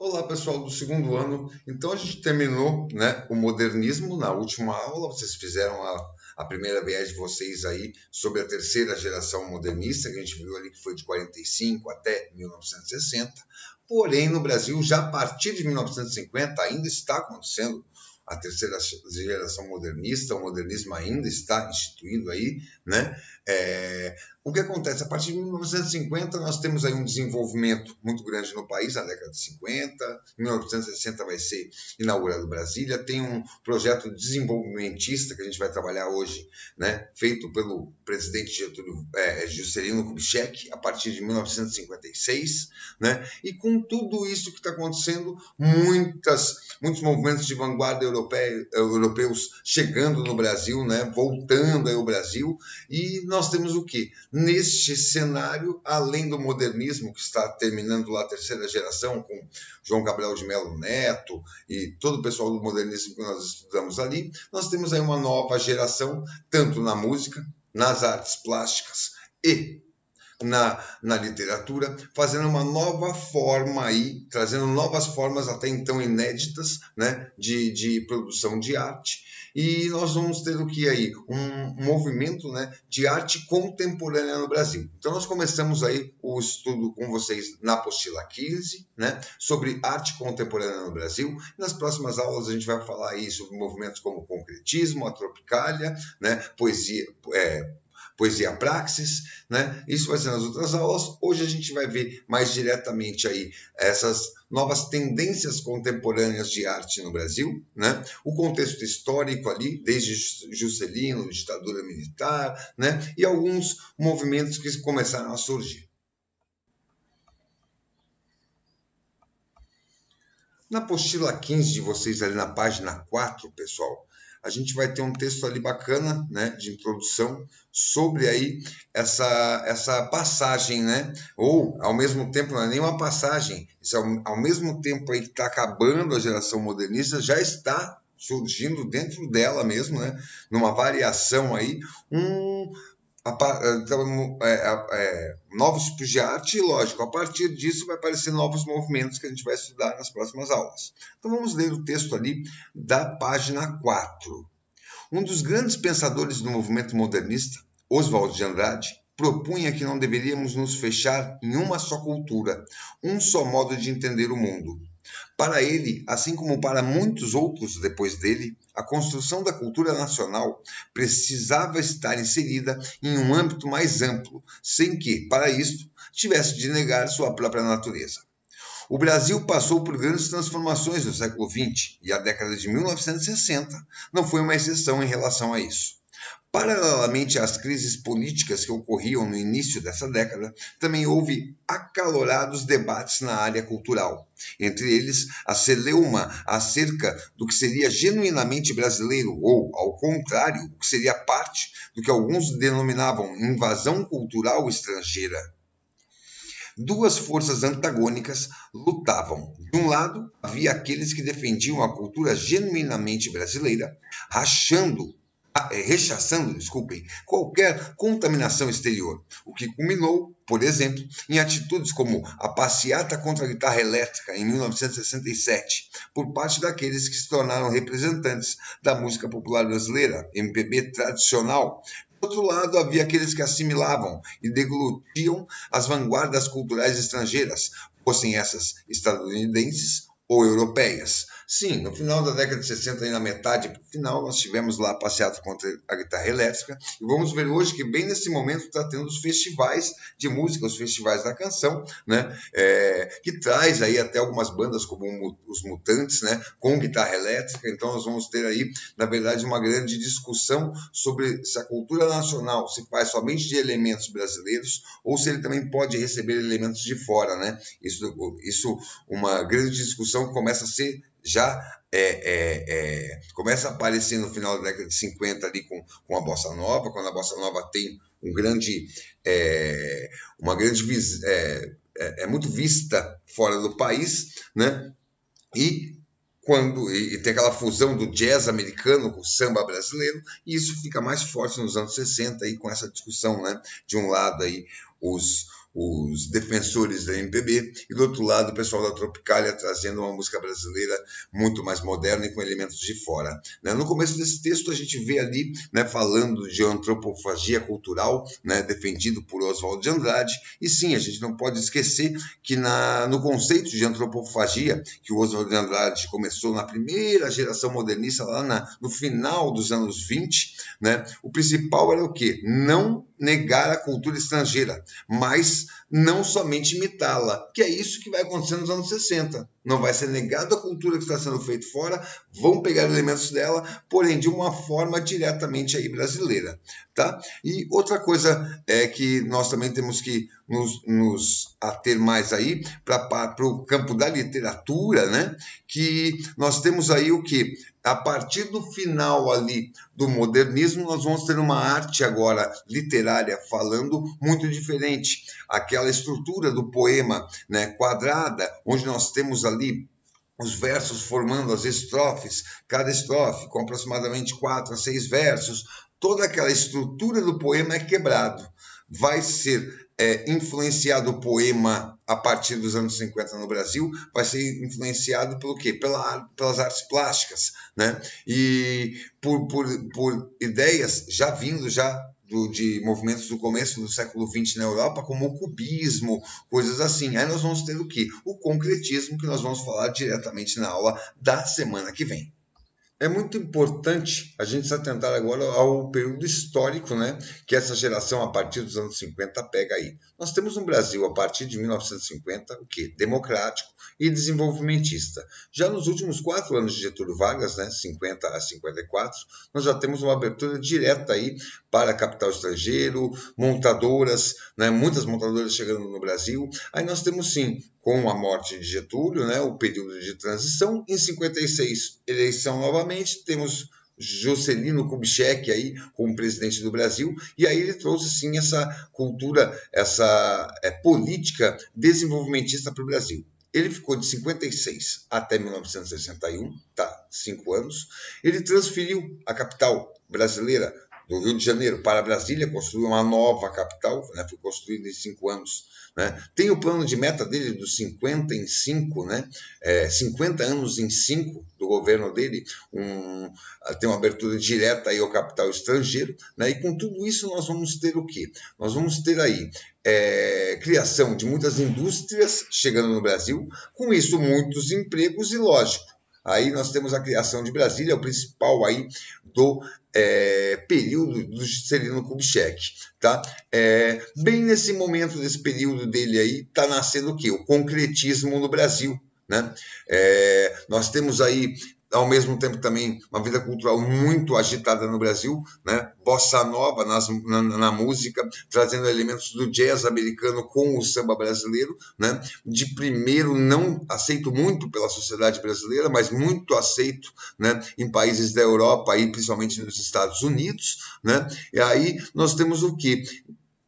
Olá, pessoal do segundo ano. Então, a gente terminou, né, o modernismo na última aula. Vocês fizeram a primeira viagem de vocês aí sobre a terceira geração modernista, que a gente viu ali que foi de 45 até 1960. Porém, no Brasil, já a partir de 1950, ainda está acontecendo a terceira geração modernista, o modernismo ainda está instituído aí, né? O que acontece? A partir de 1950, nós temos aí um desenvolvimento muito grande no país, na década de 50, em 1960 vai ser inaugurado Brasília, tem um projeto desenvolvimentista que a gente vai trabalhar hoje, né, feito pelo presidente Juscelino Kubitschek, a partir de 1956, né, e com tudo isso que está acontecendo, muitos movimentos de vanguarda europeus chegando no Brasil, né, voltando aí ao Brasil, e nós temos o quê? Neste cenário, além do modernismo, que está terminando lá a terceira geração, com João Cabral de Melo Neto e todo o pessoal do modernismo que nós estudamos ali, nós temos aí uma nova geração, tanto na música, nas artes plásticas e na literatura, fazendo uma nova forma aí, trazendo novas formas até então inéditas, né, de produção de arte. E nós vamos ter o que aí? Um movimento, né, de arte contemporânea no Brasil. Então nós começamos aí o estudo com vocês na apostila 15, né, sobre arte contemporânea no Brasil. Nas próximas aulas a gente vai falar aí sobre movimentos como o concretismo, a tropicália, né, poesia praxis, né? Isso vai ser nas outras aulas. Hoje a gente vai ver mais diretamente aí essas novas tendências contemporâneas de arte no Brasil, né? O contexto histórico ali, desde Juscelino, ditadura militar, né? E alguns movimentos que começaram a surgir. Na apostila 15 de vocês, ali na página 4, pessoal, a gente vai ter um texto ali bacana, né, de introdução sobre aí essa passagem, né? Ou, ao mesmo tempo, não é nem uma passagem, isso ao mesmo tempo aí que está acabando a geração modernista, já está surgindo dentro dela mesmo, né, numa variação aí, então, novos tipos de arte e, lógico, a partir disso vai aparecer novos movimentos que a gente vai estudar nas próximas aulas. Então vamos ler o texto ali da página 4. Um dos grandes pensadores do movimento modernista, Oswald de Andrade, propunha que não deveríamos nos fechar em uma só cultura, um só modo de entender o mundo. Para ele, assim como para muitos outros depois dele, a construção da cultura nacional precisava estar inserida em um âmbito mais amplo, sem que, para isto, tivesse de negar sua própria natureza. O Brasil passou por grandes transformações no século XX e a década de 1960 não foi uma exceção em relação a isso. Paralelamente às crises políticas que ocorriam no início dessa década, também houve acalorados debates na área cultural, entre eles a celeuma acerca do que seria genuinamente brasileiro ou, ao contrário, o que seria parte do que alguns denominavam invasão cultural estrangeira. Duas forças antagônicas lutavam. De um lado, havia aqueles que defendiam a cultura genuinamente brasileira, rechaçando, qualquer contaminação exterior, o que culminou, por exemplo, em atitudes como a passeata contra a guitarra elétrica em 1967, por parte daqueles que se tornaram representantes da música popular brasileira, MPB tradicional. Por outro lado, havia aqueles que assimilavam e deglutiam as vanguardas culturais estrangeiras, fossem essas estadunidenses ou europeias. Sim, no final da década de 60, aí na metade para o final, nós tivemos lá a passeata contra a guitarra elétrica, e vamos ver hoje que bem nesse momento está tendo os festivais de música, os festivais da canção, né, que traz aí até algumas bandas como os Mutantes, né, com guitarra elétrica. Então nós vamos ter aí, na verdade, uma grande discussão sobre se a cultura nacional se faz somente de elementos brasileiros ou se ele também pode receber elementos de fora, né? Isso uma grande discussão que começa a ser começa a aparecer no final da década de 50 ali com a Bossa Nova, quando a Bossa Nova tem é muito vista fora do país, né? E tem aquela fusão do jazz americano com o samba brasileiro, e isso fica mais forte nos anos 60 aí, com essa discussão, né? De um lado aí os defensores da MPB, e do outro lado o pessoal da Tropicália trazendo uma música brasileira muito mais moderna e com elementos de fora, né? No começo desse texto a gente vê ali, né, falando de antropofagia cultural, né, defendido por Oswald de Andrade, e sim, a gente não pode esquecer que no conceito de antropofagia, que o Oswald de Andrade começou na primeira geração modernista, lá no final dos anos 20, né, o principal era o quê? Não negar a cultura estrangeira, mas não somente imitá-la, que é isso que vai acontecer nos anos 60. Não vai ser negada a cultura que está sendo feita fora, vão pegar elementos dela, porém de uma forma diretamente aí brasileira, tá? E outra coisa é que nós também temos que nos ater mais aí para o campo da literatura, né? Que nós temos aí o que? A partir do final ali do modernismo, nós vamos ter uma arte agora literária falando muito diferente. Aquela estrutura do poema, né, quadrada, onde nós temos ali os versos formando as estrofes, cada estrofe com aproximadamente 4 a 6 versos, toda aquela estrutura do poema é quebrado. Vai ser influenciado o poema a partir dos anos 50 no Brasil, vai ser influenciado pelo quê? Pelas artes plásticas, né? E por ideias já vindo de movimentos do começo do século XX na Europa, como o cubismo, coisas assim. Aí nós vamos ter o quê? O concretismo, que nós vamos falar diretamente na aula da semana que vem. É muito importante a gente se atentar agora ao período histórico, né, que essa geração, a partir dos anos 50, pega aí. Nós temos um Brasil, a partir de 1950, o quê? Democrático e desenvolvimentista. Já nos últimos 4 anos de Getúlio Vargas, né, 50 a 54, nós já temos uma abertura direta aí para capital estrangeiro, montadoras, né, muitas montadoras chegando no Brasil. Aí nós temos, sim, com a morte de Getúlio, né, o período de transição. Em 56, eleição novamente, temos Juscelino Kubitschek aí como presidente do Brasil, e aí ele trouxe sim essa cultura, essa política desenvolvimentista para o Brasil. Ele ficou de 56 até 1961, tá, 5 anos. Ele transferiu a capital brasileira do Rio de Janeiro para Brasília, construiu uma nova capital, né, foi construída em 5 anos. Né? Tem o plano de meta dele dos 50 em 5, né? 50 anos em 5 do governo dele, tem uma abertura direta aí ao capital estrangeiro, né? E com tudo isso nós vamos ter o quê? Nós vamos ter aí criação de muitas indústrias chegando no Brasil, com isso muitos empregos e, lógico, aí nós temos a criação de Brasília, o principal aí do período do Juscelino Kubitschek, tá? Bem nesse momento, desse período dele aí, está nascendo o quê? O concretismo no Brasil, né? Nós temos aí, ao mesmo tempo, também uma vida cultural muito agitada no Brasil, né? Bossa nova na música, trazendo elementos do jazz americano com o samba brasileiro, né? De primeiro não aceito muito pela sociedade brasileira, mas muito aceito, né, em países da Europa, aí, principalmente nos Estados Unidos, né? E aí nós temos o quê?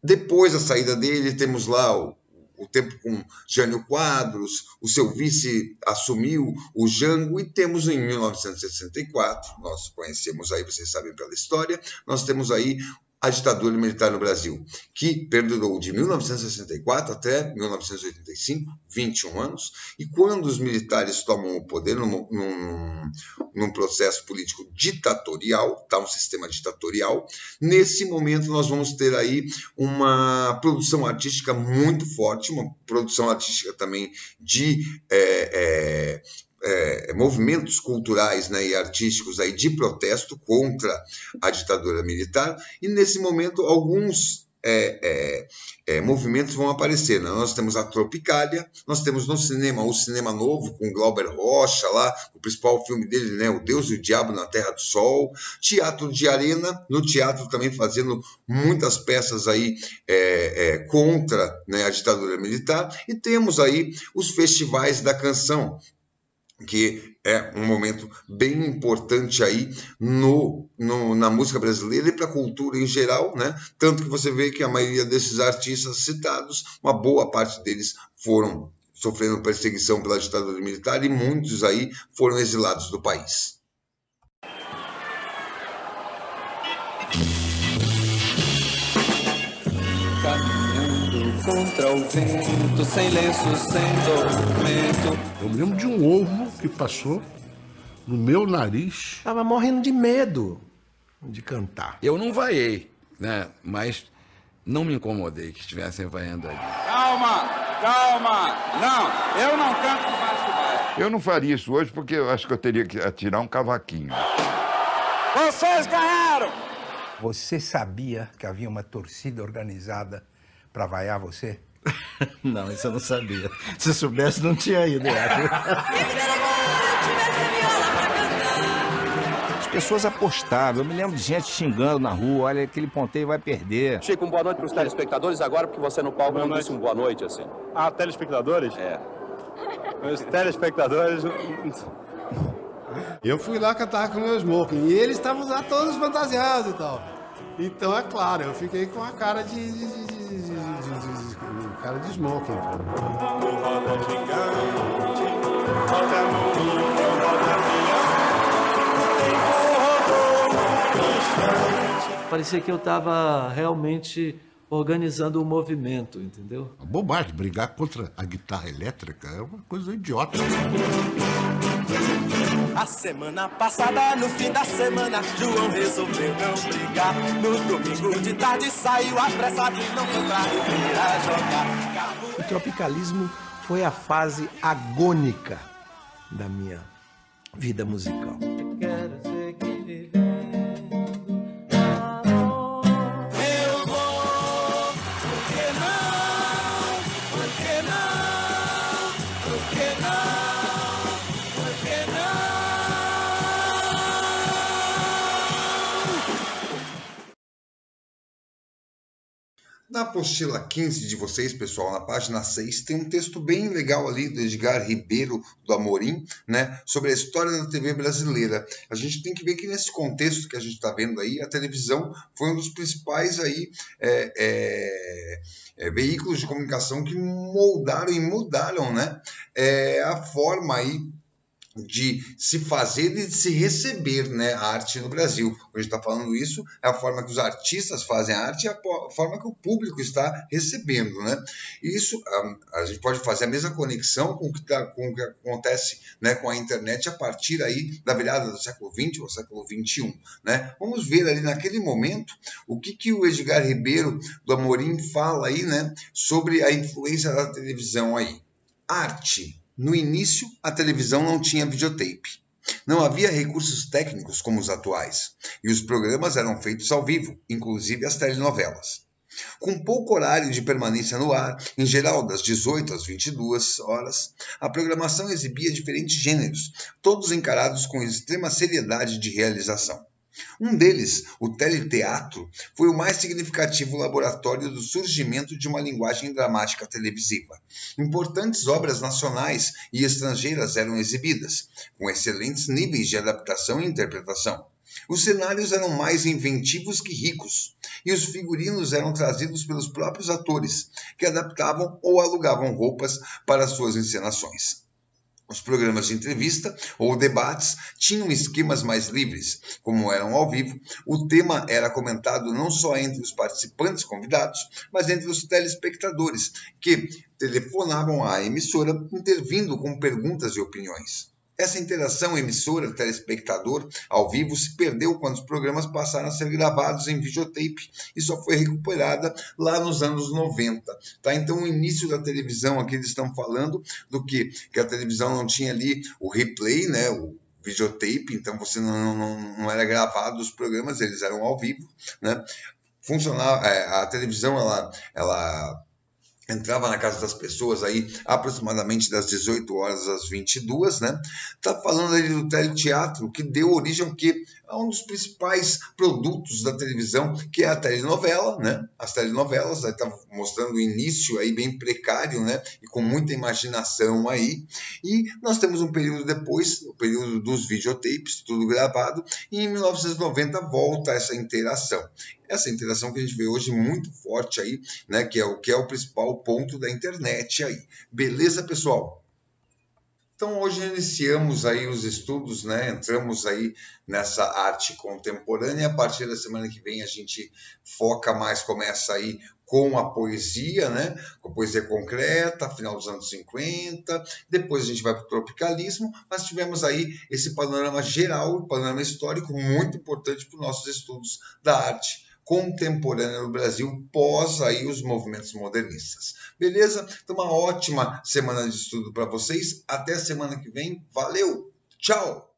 Depois da saída dele, temos lá o tempo com Jânio Quadros, o seu vice assumiu o Jango, e temos em 1964, nós conhecemos aí, vocês sabem pela história, nós temos aí a ditadura militar no Brasil, que perdurou de 1964 até 1985, 21 anos, e quando os militares tomam o poder num processo político ditatorial, tá, um sistema ditatorial, nesse momento nós vamos ter aí uma produção artística muito forte, uma produção artística também de movimentos culturais, né, e artísticos aí de protesto contra a ditadura militar, e nesse momento alguns movimentos vão aparecer, né? Nós temos a Tropicália, nós temos no cinema o Cinema Novo com Glauber Rocha lá, o principal filme dele, né, O Deus e o Diabo na Terra do Sol, Teatro de Arena, no teatro também fazendo muitas peças aí contra, né, a ditadura militar, e temos aí os festivais da canção, que é um momento bem importante aí na música brasileira e para a cultura em geral, né? Tanto que você vê que a maioria desses artistas citados, uma boa parte deles foram sofrendo perseguição pela ditadura militar, e muitos aí foram exilados do país. Caminhando contra o vento, sem lenço, sem documento. Eu me lembro de um ovo que passou no meu nariz. Tava morrendo de medo de cantar. Eu não vaiei, né? Mas não me incomodei que estivessem vaiando ali. Calma! Não, eu não canto debaixo do baile. Eu não faria isso hoje porque eu acho que eu teria que atirar um cavaquinho. Vocês ganharam! Você sabia que havia uma torcida organizada para vaiar você? Não, isso eu não sabia. Se soubesse, não tinha ido, eu acho. As pessoas apostavam. Eu me lembro de gente xingando na rua. Olha, aquele ponteio vai perder. Chico, boa noite para os telespectadores agora, porque você no palco não disse boa noite, assim. Ah, telespectadores? É. Os telespectadores... Eu fui lá cantar com o meu smoking e eles estavam lá todos fantasiados e tal. Então, é claro, eu fiquei com a cara cara de smoking. Parecia que eu estava realmente organizando o movimento, entendeu? A bobagem, brigar contra a guitarra elétrica é uma coisa idiota. A semana passada, no fim da semana, João resolveu não brigar. No domingo de tarde saiu apressado e não foi pra Ribeira jogar. O tropicalismo foi a fase agônica da minha vida musical. Quero seguir vivendo. Eu vou, por que não? Por que não? Por que não? Por que não? Na apostila 15 de vocês, pessoal, na página 6, tem um texto bem legal ali do Edgar Ribeiro do Amorim, né, sobre a história da TV brasileira. A gente tem que ver que nesse contexto que a gente está vendo aí, a televisão foi um dos principais aí, veículos de comunicação que moldaram e mudaram, né, a forma aí de se fazer e de se receber, né, a arte no Brasil. Quando a gente está falando isso, é a forma que os artistas fazem a arte e a forma que o público está recebendo, né? E isso, a gente pode fazer a mesma conexão com o que acontece, né, com a internet a partir aí da virada do século XX ao século XXI, né? Vamos ver ali naquele momento o que o Edgar Ribeiro do Amorim fala aí, né, sobre a influência da televisão aí. Arte. No início, a televisão não tinha videotape. Não havia recursos técnicos como os atuais, e os programas eram feitos ao vivo, inclusive as telenovelas. Com pouco horário de permanência no ar, em geral das 18 às 22 horas, a programação exibia diferentes gêneros, todos encarados com extrema seriedade de realização. Um deles, o teleteatro, foi o mais significativo laboratório do surgimento de uma linguagem dramática televisiva. Importantes obras nacionais e estrangeiras eram exibidas, com excelentes níveis de adaptação e interpretação. Os cenários eram mais inventivos que ricos, e os figurinos eram trazidos pelos próprios atores, que adaptavam ou alugavam roupas para suas encenações. Os programas de entrevista ou debates tinham esquemas mais livres. Como eram ao vivo, o tema era comentado não só entre os participantes convidados, mas entre os telespectadores, que telefonavam à emissora, intervindo com perguntas e opiniões. Essa interação emissora-telespectador ao vivo se perdeu quando os programas passaram a ser gravados em videotape e só foi recuperada lá nos anos 90. Tá? Então, o início da televisão, aqui eles estão falando do que a televisão não tinha ali o replay, né, o videotape, então você não era gravado os programas, eles eram ao vivo, né? Funcionava, a televisão, ela entrava na casa das pessoas aí aproximadamente das 18 horas às 22, né? Tá falando aí do teleteatro, que deu origem ao quê? A um dos principais produtos da televisão, que é a telenovela, né? As telenovelas, aí tá mostrando o início aí bem precário, né? E com muita imaginação aí. E nós temos um período depois, o período dos videotapes, tudo gravado, e em 1990 volta essa interação. Essa interação que a gente vê hoje muito forte aí, né? Que é o principal ponto da internet aí. Beleza, pessoal? Então, hoje iniciamos aí os estudos, né? Entramos aí nessa arte contemporânea. A partir da semana que vem a gente foca mais, começa aí com a poesia, né? Com a poesia concreta, final dos anos 50. Depois a gente vai para o tropicalismo, mas tivemos aí esse panorama geral, panorama histórico muito importante para os nossos estudos da arte contemporânea no Brasil, pós aí os movimentos modernistas. Beleza? Então, uma ótima semana de estudo para vocês. Até a semana que vem. Valeu! Tchau!